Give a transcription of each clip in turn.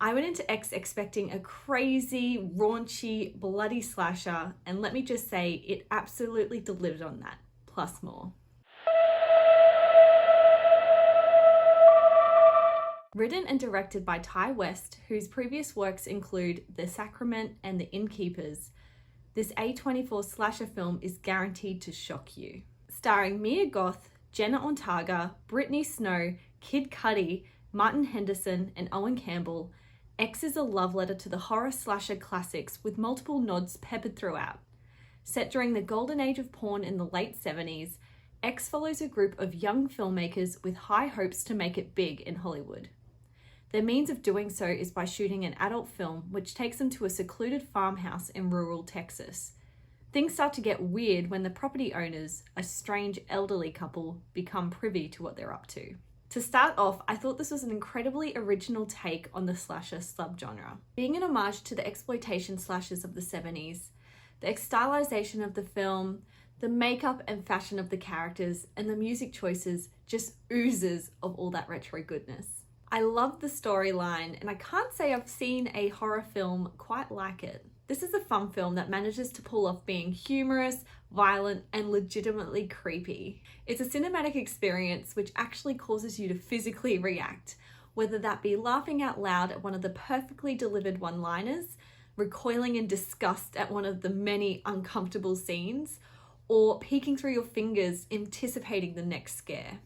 I went into X expecting a crazy, raunchy, bloody slasher, and let me just say, it absolutely delivered on that, plus more. Written and directed by Ty West, whose previous works include The Sacrament and The Innkeepers, this A24 slasher film is guaranteed to shock you. Starring Mia Goth, Jenna Ortega, Brittany Snow, Kid Cudi, Martin Henderson, and Owen Campbell, X is a love letter to the horror slasher classics with multiple nods peppered throughout. Set during the golden age of porn in the late 70s, X follows a group of young filmmakers with high hopes to make it big in Hollywood. Their means of doing so is by shooting an adult film which takes them to a secluded farmhouse in rural Texas. Things start to get weird when the property owners, a strange elderly couple, become privy to what they're up to. To start off, I thought this was an incredibly original take on the slasher subgenre. Being an homage to the exploitation slashers of the 70s, the stylization of the film, the makeup and fashion of the characters, and the music choices just oozes of all that retro goodness. I love the storyline, and I can't say I've seen a horror film quite like it. This is a fun film that manages to pull off being humorous, violent, and legitimately creepy. It's a cinematic experience which actually causes you to physically react, whether that be laughing out loud at one of the perfectly delivered one-liners, recoiling in disgust at one of the many uncomfortable scenes, or peeking through your fingers anticipating the next scare.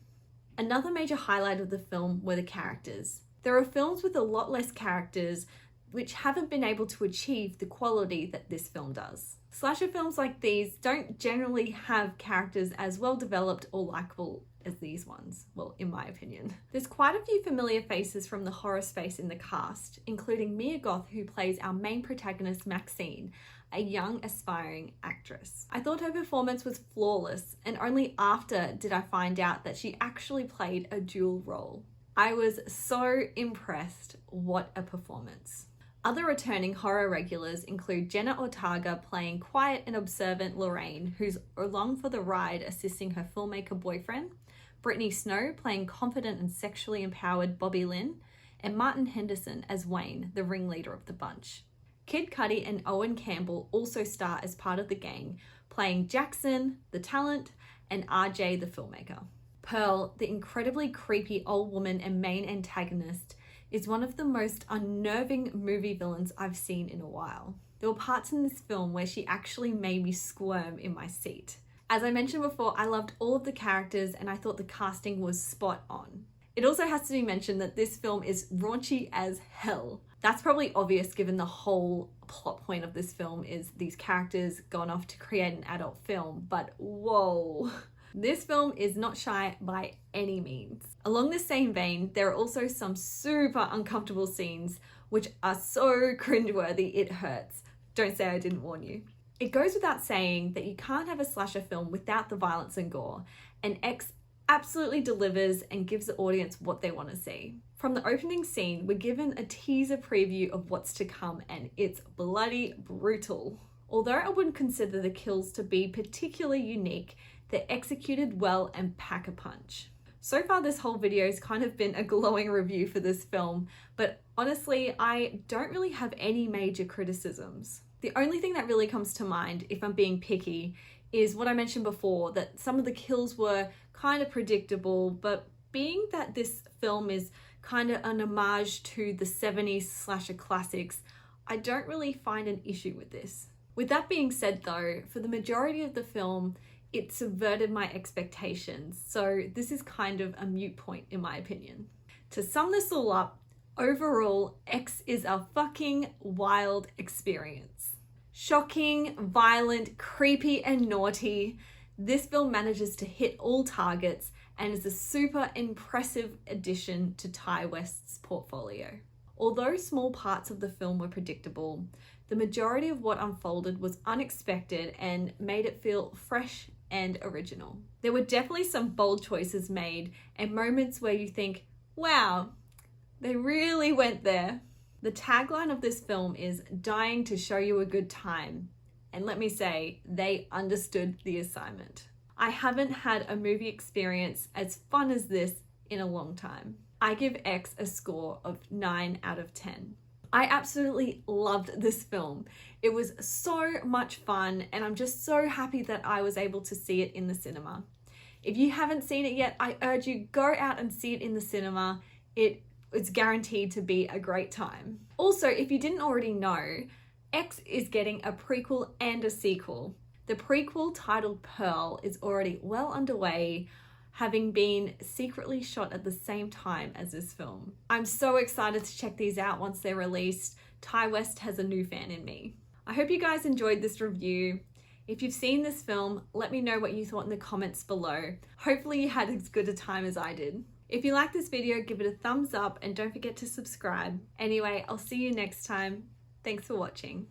Another major highlight of the film were the characters. There are films with a lot less characters which haven't been able to achieve the quality that this film does. Slasher films like these don't generally have characters as well developed or likable as these ones, well, in my opinion. There's quite a few familiar faces from the horror space in the cast, including Mia Goth, who plays our main protagonist Maxine, a young aspiring actress. I thought her performance was flawless, and only after did I find out that she actually played a dual role. I was so impressed. What a performance. Other returning horror regulars include Jenna Ortega playing quiet and observant Lorraine, who's along for the ride assisting her filmmaker boyfriend, Brittany Snow playing confident and sexually empowered Bobby Lynn, and Martin Henderson as Wayne, the ringleader of the bunch. Kid Cudi and Owen Campbell also star as part of the gang, playing Jackson, the talent, and RJ, the filmmaker. Pearl, the incredibly creepy old woman and main antagonist, is one of the most unnerving movie villains I've seen in a while. There were parts in this film where she actually made me squirm in my seat. As I mentioned before, I loved all of the characters and I thought the casting was spot on. It also has to be mentioned that this film is raunchy as hell. That's probably obvious given the whole plot point of this film is these characters gone off to create an adult film, but whoa. This film is not shy by any means. Along the same vein, there are also some super uncomfortable scenes which are so cringeworthy it hurts. Don't say I didn't warn you. It goes without saying that you can't have a slasher film without the violence and gore, and X absolutely delivers and gives the audience what they want to see. From the opening scene, we're given a teaser preview of what's to come, and it's bloody brutal. Although I wouldn't consider the kills to be particularly unique, they're executed well and pack a punch. So far this whole video has kind of been a glowing review for this film, but honestly, I don't really have any major criticisms. The only thing that really comes to mind, if I'm being picky, is what I mentioned before, that some of the kills were kind of predictable, but being that this film is kind of an homage to the 70s slasher classics, I don't really find an issue with this. With that being said though, for the majority of the film, it subverted my expectations, so this is kind of a moot point in my opinion. To sum this all up, overall, X is a fucking wild experience. Shocking, violent, creepy, and naughty, this film manages to hit all targets and is a super impressive addition to Ty West's portfolio. Although small parts of the film were predictable, the majority of what unfolded was unexpected and made it feel fresh and original. There were definitely some bold choices made and moments where you think, wow, they really went there. The tagline of this film is dying to show you a good time. And let me say, they understood the assignment. I haven't had a movie experience as fun as this in a long time. I give X a score of 9 out of 10. I absolutely loved this film. It was so much fun, and I'm just so happy that I was able to see it in the cinema. If you haven't seen it yet, I urge you, go out and see it in the cinema. It's guaranteed to be a great time. Also, if you didn't already know, X is getting a prequel and a sequel. The prequel, titled Pearl, is already well underway, having been secretly shot at the same time as this film. I'm so excited to check these out once they're released. Ty West has a new fan in me. I hope you guys enjoyed this review. If you've seen this film, let me know what you thought in the comments below. Hopefully you had as good a time as I did. If you like this video, give it a thumbs up and don't forget to subscribe. Anyway, I'll see you next time. Thanks for watching.